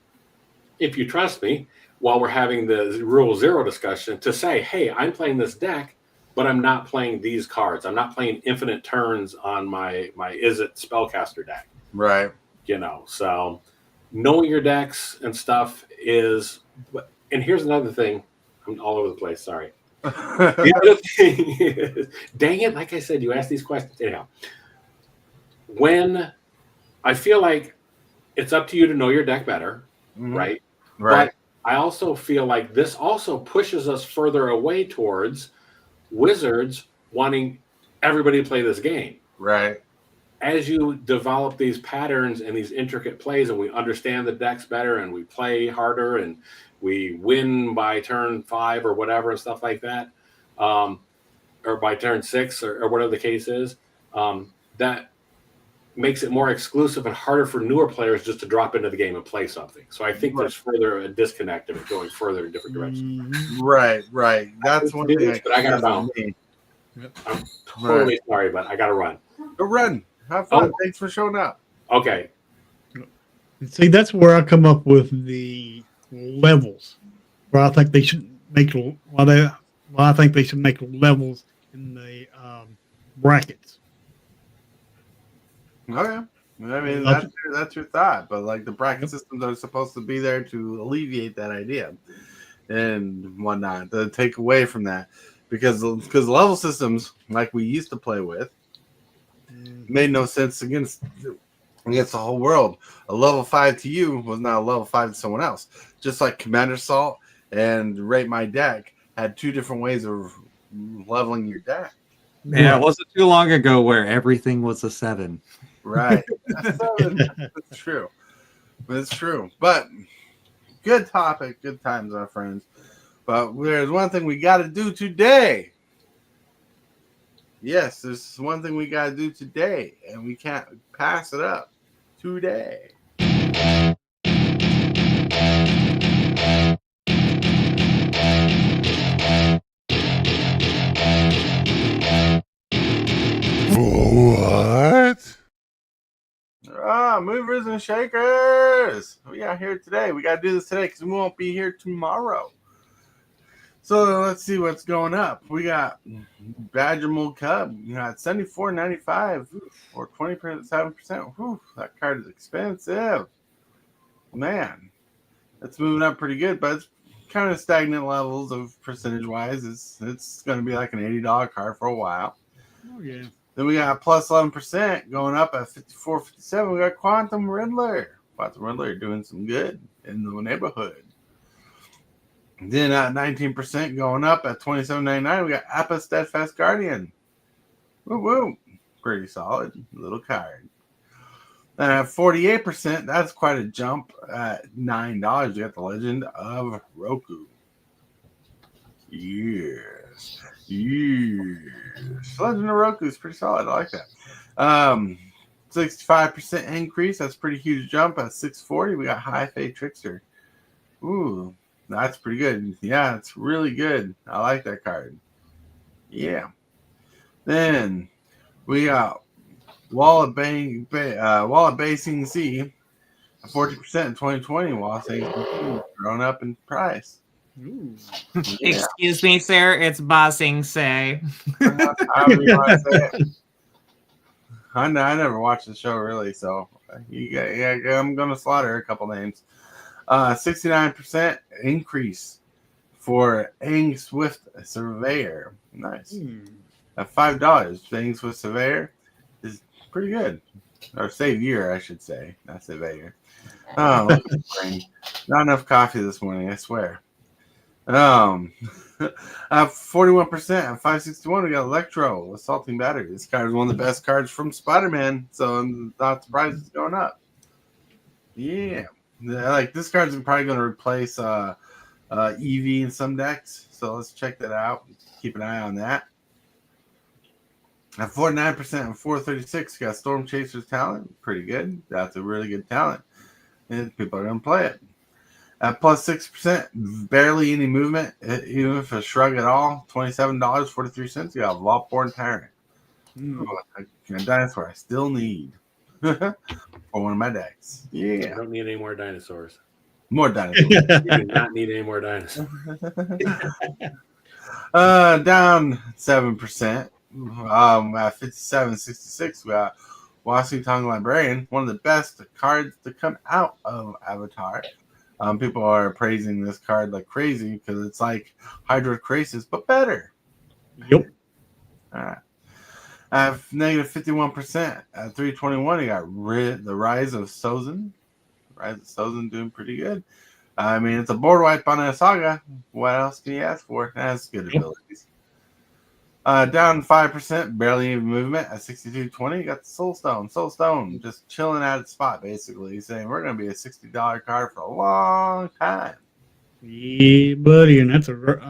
if you trust me, while we're having the Rule Zero discussion, to say, hey, I'm playing this deck, but I'm not playing these cards. I'm not playing infinite turns on my Izzet spellcaster deck. Right. You know, so knowing your decks and stuff is, and here's another thing. I'm all over the place. Sorry. The other thing is, dang it, like I said, you asked these questions. Anyhow, when I feel like it's up to you to know your deck better, Mhm. right? Right. But I also feel like this also pushes us further away towards Wizards wanting everybody to play this game. Right. As you develop these patterns and these intricate plays, and we understand the decks better, and we play harder, and we win by turn 5 or whatever and stuff like that, or by turn 6 or whatever the case is, that makes it more exclusive and harder for newer players just to drop into the game and play something. So I think there's further a disconnect of it going further in different directions. Mhm. Right. Right. That's one thing. But I gotta bounce. I'm totally sorry, but I gotta run. Go run. Have fun. Oh. Thanks for showing up. Okay. See, that's where I come up with the levels, where I think they should make. I think they should make levels in the brackets. Oh yeah. I mean, Okay. that's your thought, but like the bracket systems are supposed to be there to alleviate that idea and whatnot, to take away from that, because level systems like we used to play with made no sense against the whole world. A level 5 to you was not a level 5 to someone else. Just like Commander Assault and Rate My Deck had two different ways of leveling your deck. Yeah, it wasn't too long ago where everything was a 7. Right. That's true. It's true. But good topic, good times, our friends. But there's one thing we got to do today. Yes, there's one thing we got to do today, and we can't pass it up today. What? Movers and shakers. We got here today. We got to do this today because we won't be here tomorrow. So let's see what's going up. We got Badger Mold Cub. You got $74.95 or 27%. Whew, that card is expensive. Man, it's moving up pretty good, but it's kind of stagnant levels of percentage wise. It's going to be like an $80 card for a while. Oh yeah. Then we got plus 11% going up at 54.57. We got Quantum Riddler. Quantum Riddler doing some good in the neighborhood. Then at 19% going up at $27.99, we got Appa Steadfast Guardian. Woo woo. Pretty solid little card. Then at 48%, that's quite a jump at $9. You got the Legend of Roku. Yes. Legend of Roku is pretty solid. I like that. 65% increase. That's a pretty huge jump at $640. We got High Fate Trickster. Ooh. That's pretty good. Yeah, it's really good. I like that card. Yeah. Then we got Wallet Basing C, 40% in 2020 while things grown up in price. Ooh. Yeah. Excuse me, sir. It's Bossing Say. However you want to say it. I never watched the show really, so I'm gonna slaughter a couple names. 69% increase for Aang Swift Surveyor. Nice. At $5, Aang Swift Surveyor. pretty good. Or save year, I should say. Not save that year. Oh, look at the brain. Not enough coffee this morning, I swear. 41% at 561. We got Electro, Assaulting Battery. This card is one of the best cards from Spider-Man, so I'm not surprised it's going up. Yeah, like this card's probably going to replace EV in some decks, so let's check that out. Keep an eye on that. At 49% and 436, you got Storm Chaser's talent. Pretty good. That's a really good talent, and people are going to play it. At plus 6%, barely any movement, even if a shrug at all. $27.43. You got Vaultborn Tyrant. A dinosaur I still need for one of my decks. Yeah. I don't need any more dinosaurs. More dinosaurs. You do not need any more dinosaurs. Down 7%. At 57.66, we got Washington Librarian, one of the best cards to come out of Avatar. People are praising this card like crazy because it's like Hydra Crisis, but better. Yep. All right. At negative 51%, at 321, you got the Rise of Sozin. Rise of Sozin doing pretty good. I mean, it's a board wipe on a saga. What else can you ask for? It has good abilities. Down 5%, barely even movement at 62.20. You got the Soul Stone. Soul Stone just chilling at its spot, basically. He's saying we're going to be a $60 card for a long time. Yeah, buddy, and I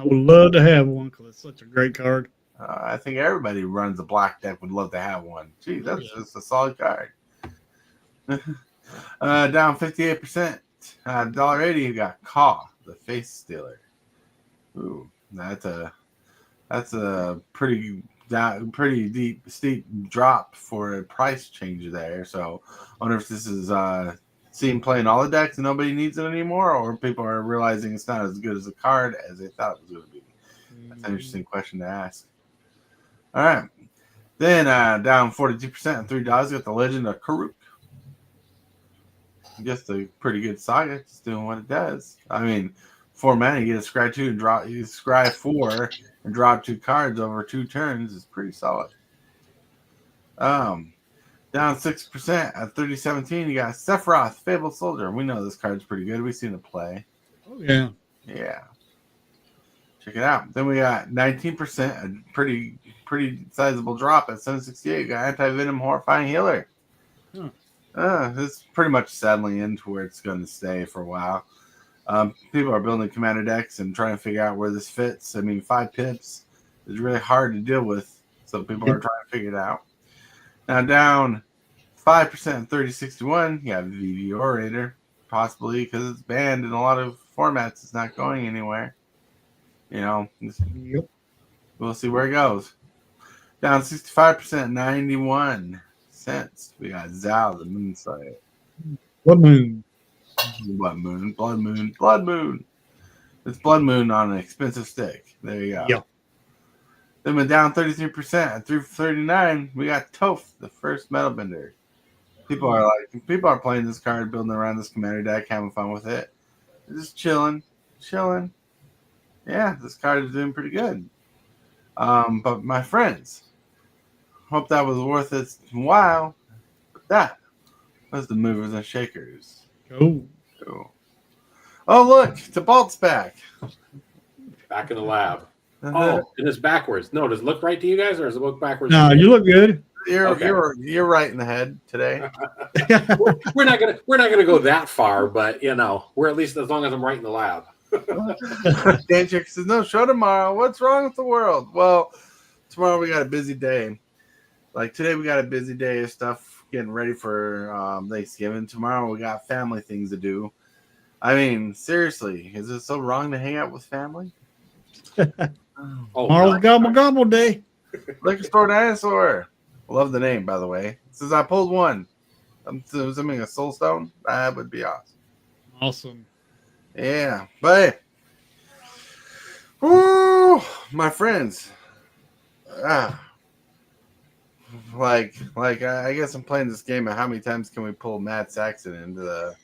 would love to have one because it's such a great card. I think everybody who runs a black deck would love to have one. Geez, that's just a solid card. Down 58%, $1.80. You got Caw, the Face Stealer. Ooh, that's a pretty steep drop for a price change there. So I wonder if this is seen playing all the decks and nobody needs it anymore, or people are realizing it's not as good as a card as they thought it was going to be. That's an interesting question to ask. All right. Then down 42% and $3, you got the Legend of Karuk. Just a pretty good saga, just doing what it does. I mean, 4 mana, you get a scry 2 and draw. You scry 4 and drop 2 cards over 2 turns is pretty solid. Down 6% at 3017, you got Sephiroth, Fabled Soldier. We know this card's pretty good. We've seen it play. Oh yeah. Yeah. Check it out. Then we got 19%, a pretty sizable drop at 768. You got Anti-Venom Horrifying Healer. This is pretty much settling into where it's going to stay for a while. People are building commander decks and trying to figure out where this fits. I mean, 5 pips is really hard to deal with, so people are trying to figure it out. Now down 5%, 3061, you have VV Orator, possibly because it's banned in a lot of formats. It's not going anywhere. You know, we'll see where it goes. Down 65%, 91 cents. We got Zao, the Moonsight. What moon? Blood Moon, Blood Moon, Blood Moon. It's Blood Moon on an expensive stick. There you go. Yep. Then we're down 33% at 339. We got Toph, the first Metal Bender. People are playing this card, building around this commander deck, having fun with it. They're just chilling. Yeah, this card is doing pretty good. But my friends, hope that was worth its while. But that was the movers and shakers. Cool. Oh, look, Tibalt's back. Back in the lab. Oh, and it's backwards. No, does it look right to you guys, or does it look backwards? No, you look good. You're right in the head today. we're not gonna go that far, but you know, we're at least as long as I'm right in the lab. Dan Chick says, no, show tomorrow. What's wrong with the world? Well, tomorrow we got a busy day. Like today we got a busy day of stuff getting ready for Thanksgiving. Tomorrow we got family things to do. I mean, seriously, is it so wrong to hang out with family? Tomorrow's Gobble Gobble Day. Liquor Store Dinosaur. Love the name, by the way. Since I pulled one, I'm assuming a Soul Stone. That would be awesome. Awesome. Yeah, but woo, my friends. Like I guess I'm playing this game. How many times can we pull Matt Saxon into the?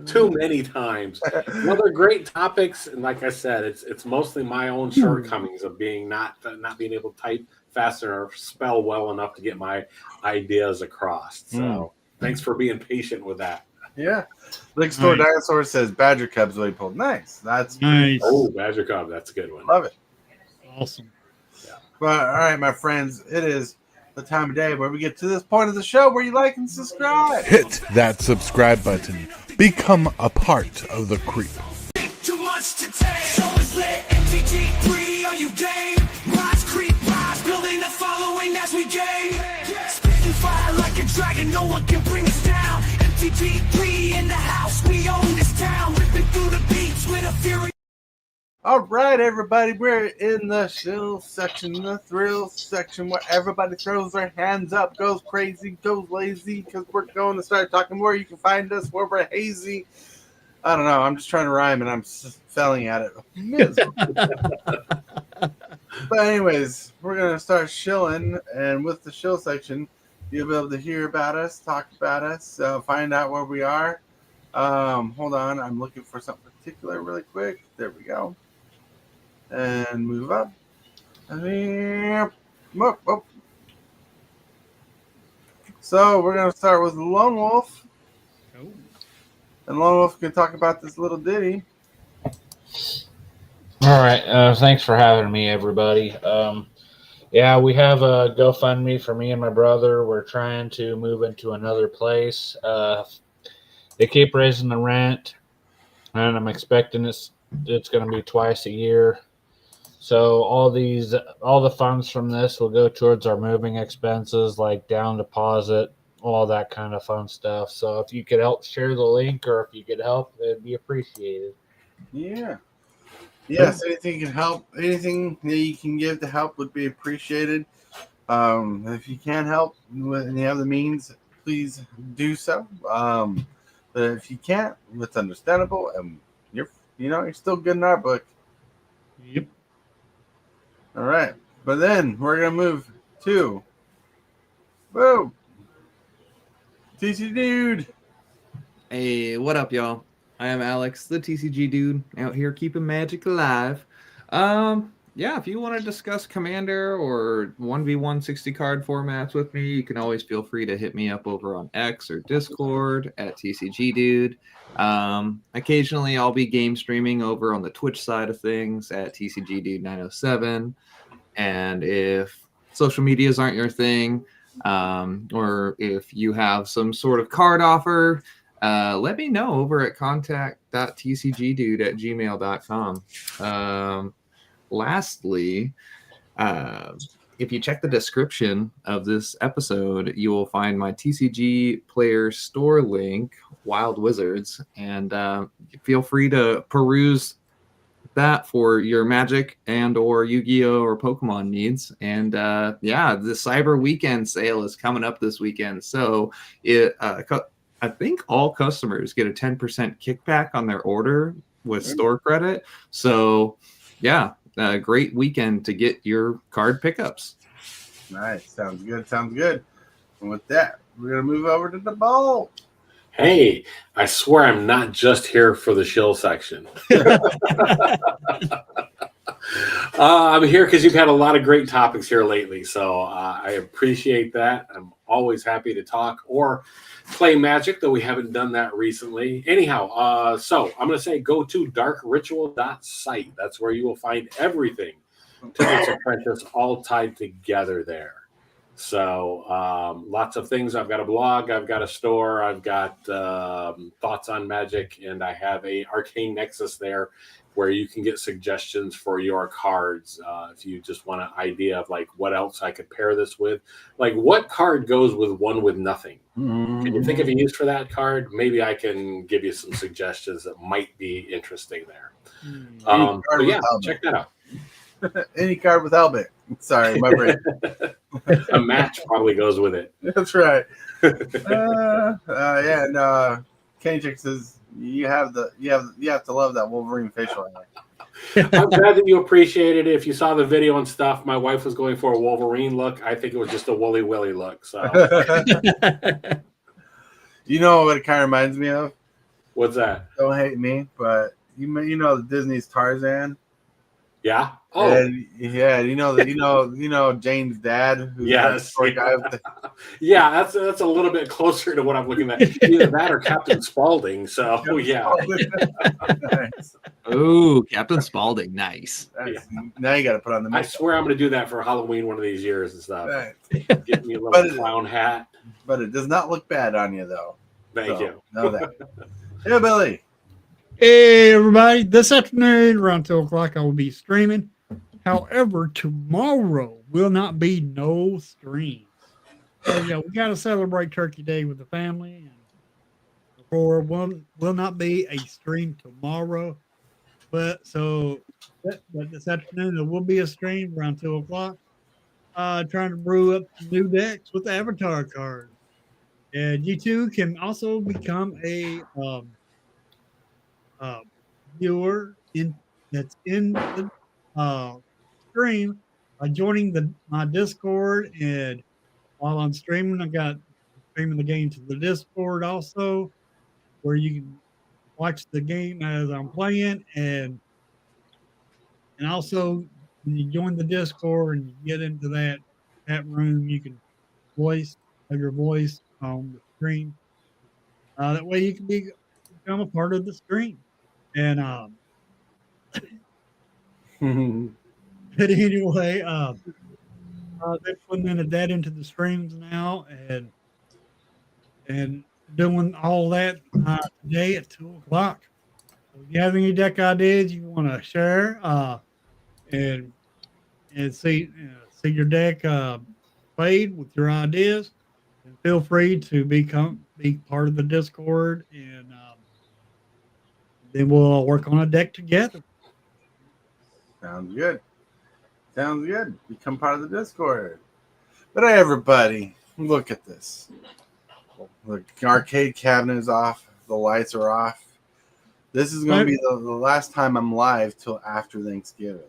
too many times. Well, they're great topics, and like I said, it's mostly my own shortcomings of being not being able to type fast or spell well enough to get my ideas across. So thanks for being patient with that. Yeah. Lick Store Dinosaur says Badger Cubs really pulled. Nice. That's Nice. Oh, Badger Cub, that's a good one. love it. Awesome. But all right, my friends, it is the time of day where we get to this point of the show where you like and subscribe. Hit that subscribe button. Become a part of the creep. Too much to take. Show is lit. MTG3, are you game? Rise, creep, rise. Building a following as we gain. Spitting fire like a dragon. No one can bring us down. MTG3 in the house. We own this town. Ripping through the beats with a fury. All right, everybody, we're in the chill section, the thrill section, where everybody throws their hands up, goes crazy, goes lazy, because we're going to start talking more. You can find us where we're hazy. I don't know. I'm just trying to rhyme, and I'm failing at it. But anyways, we're going to start shilling, and with the shill section, you'll be able to hear about us, talk about us, find out where we are. Hold on. I'm looking for something particular really quick. There we go. And move up. And up. So we're going to start with Lone Wolf. Oh. And Lone Wolf can talk about this little ditty. All right. Thanks for having me, everybody. Yeah, we have a GoFundMe for me and my brother. We're trying to move into another place. They keep raising the rent, and I'm expecting it's going to be twice a year. So all the funds from this will go towards our moving expenses, like down deposit, all that kind of fun stuff. So if you could help share the link, or if you could help, it'd be appreciated. Yeah. Yes, anything can help. Anything that you can give to help would be appreciated. If you can help and you have the means, please do so. But if you can't, it's understandable, and you're still good in our book. Yep. All right, but then we're gonna move to TC Dude. Hey, what up, y'all? I am Alex, the TCG dude, out here keeping magic alive. Yeah, if you want to discuss Commander or 1v1 60 card formats with me, you can always feel free to hit me up over on X or Discord at TCG dude. Occasionally I'll be game streaming over on the Twitch side of things at TCG dude 907. And if social medias aren't your thing, or if you have some sort of card offer, let me know over at contact.tcgdude@gmail.com. Lastly, if you check the description of this episode, you will find my TCG player store link, Wild Wizards, and feel free to peruse that for your Magic and or Yu-Gi-Oh or Pokemon needs. And the Cyber Weekend sale is coming up this weekend, so I think all customers get a 10% kickback on their order with store credit. So yeah, a great weekend to get your card pickups. Nice, sounds good. And with that, we're gonna move over to the ball. Hey, I swear I'm not just here for the shill section. I'm here because you've had a lot of great topics here lately, so I appreciate that. I'm always happy to talk or play Magic, though we haven't done that recently. Anyhow, so I'm going to say go to darkritual.site. That's where you will find everything Tickets Apprentice all tied together there. So lots of things. I've got a blog, I've got a store, I've got thoughts on Magic, and I have a Arcane Nexus there where you can get suggestions for your cards. If you just want an idea of like what else I could pair this with, like what card goes with one with nothing. Can you think of a use for that card? Maybe I can give you some suggestions that might be interesting there. So yeah, check that out. Any card with Helmet. Sorry, my brain. A match probably goes with it. That's right. Kenny Chick says you have to love that Wolverine facial hair. I'm glad that you appreciated it. If you saw the video and stuff, my wife was going for a Wolverine look. I think it was just a Wooly Willy look. So you know what it kind of reminds me of? What's that? Don't hate me, but you know Disney's Tarzan. Yeah. Oh, And yeah, you know Jane's dad, who's yes. the guy with the Yeah, that's a little bit closer to what I'm looking at. Either that or Captain Spaulding. So yeah. Nice. Ooh, Captain Spaulding, nice. Now you got to put on the I makeup. swear I'm going to do that for Halloween one of these years and stuff. Right. Get me a little clown hat. But it does not look bad on you, though. Thank you. Know that. Yeah, Billy. Hey, everybody. This afternoon, around 2 o'clock, I will be streaming. However, tomorrow will not be no stream. So, yeah, we got to celebrate Turkey Day with the family. And therefore, will not be a stream tomorrow. But this afternoon, there will be a stream around 2 o'clock. Trying to brew up some new decks with the Avatar cards. And you too can also become a viewer that's in the stream by joining my Discord. And while I'm streaming, I got streaming the game to the Discord also, where you can watch the game as I'm playing. And also when you join the Discord and you get into that room, you can have your voice on the screen. That way you can become a part of the stream. And but anyway, they're putting that into the streams now and doing all that today at 2 o'clock. So if you have any deck ideas you want to share and see your deck played with your ideas, and feel free to be part of the Discord, and then we'll work on a deck together. Sounds good. Become part of the Discord. But hey, everybody, look at this. The arcade cabinet is off. The lights are off. This is going to be the last time I'm live till after Thanksgiving.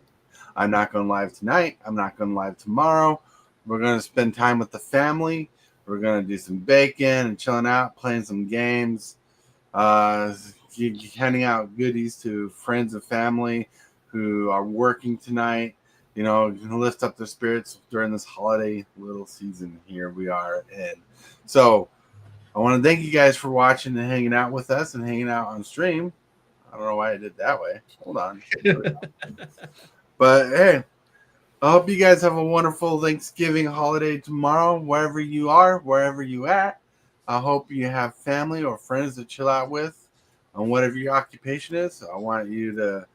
I'm not going live tonight. I'm not going live tomorrow. We're going to spend time with the family. We're going to do some baking and chilling out, playing some games, handing out goodies to friends and family who are working tonight, lift up their spirits during this holiday little season here we are in. So I want to thank you guys for watching and hanging out with us and hanging out on stream. I don't know why I did that way. Hold on. But hey, I hope you guys have a wonderful Thanksgiving holiday tomorrow, wherever you are, wherever you at. I hope you have family or friends to chill out with on whatever your occupation is. I want you to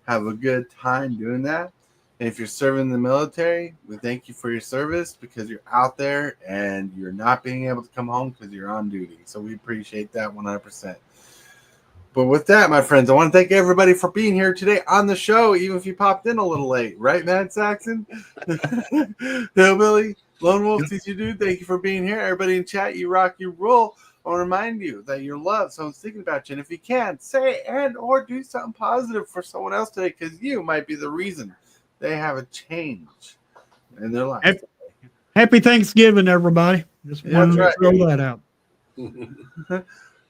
have a good time doing that. And if you're serving the military, we thank you for your service because you're out there and you're not being able to come home because you're on duty. So we appreciate that 100%. But with that, my friends, I want to thank everybody for being here today on the show, even if you popped in a little late. Right, Matt Saxon? Hillbilly, Lone Wolf, TC Dude, thank you for being here. Everybody in chat, you rock, you roll. I want to remind you that you're loved. Someone's thinking about you. And if you can, say and or do something positive for someone else today because you might be the reason they have a change in their life. Happy Thanksgiving, everybody. Just wanted to throw that out.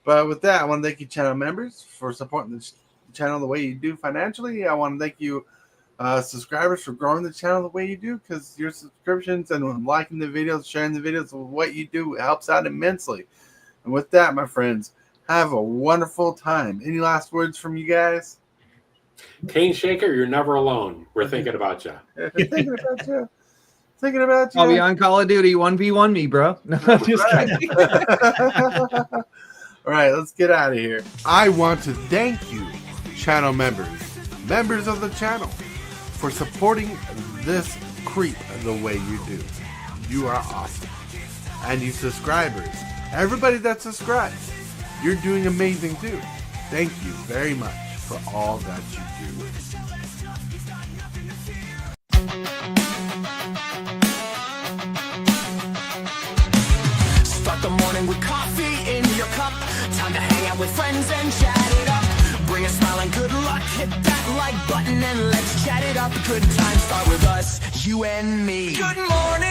But with that, I want to thank you, channel members, for supporting the channel the way you do financially. I want to thank you, subscribers, for growing the channel the way you do, because your subscriptions and liking the videos, sharing the videos of what you do helps out immensely. And with that, my friends, have a wonderful time. Any last words from you guys? Cane Shaker, you're never alone. We're thinking about you. Thinking about you. Thinking about you. I'll be on Call of Duty 1v1 me, bro. No, just kidding. All right, let's get out of here. I want to thank you, channel members of the channel, for supporting this creep the way you do. You are awesome. And you subscribers, everybody that subscribes, you're doing amazing too. Thank you very much for all that you do. Start the morning with coffee in your cup. Time to hang out with friends and chat it up. Bring a smile and good luck. Hit that like button and let's chat it up. Good times start with us, you and me. Good morning.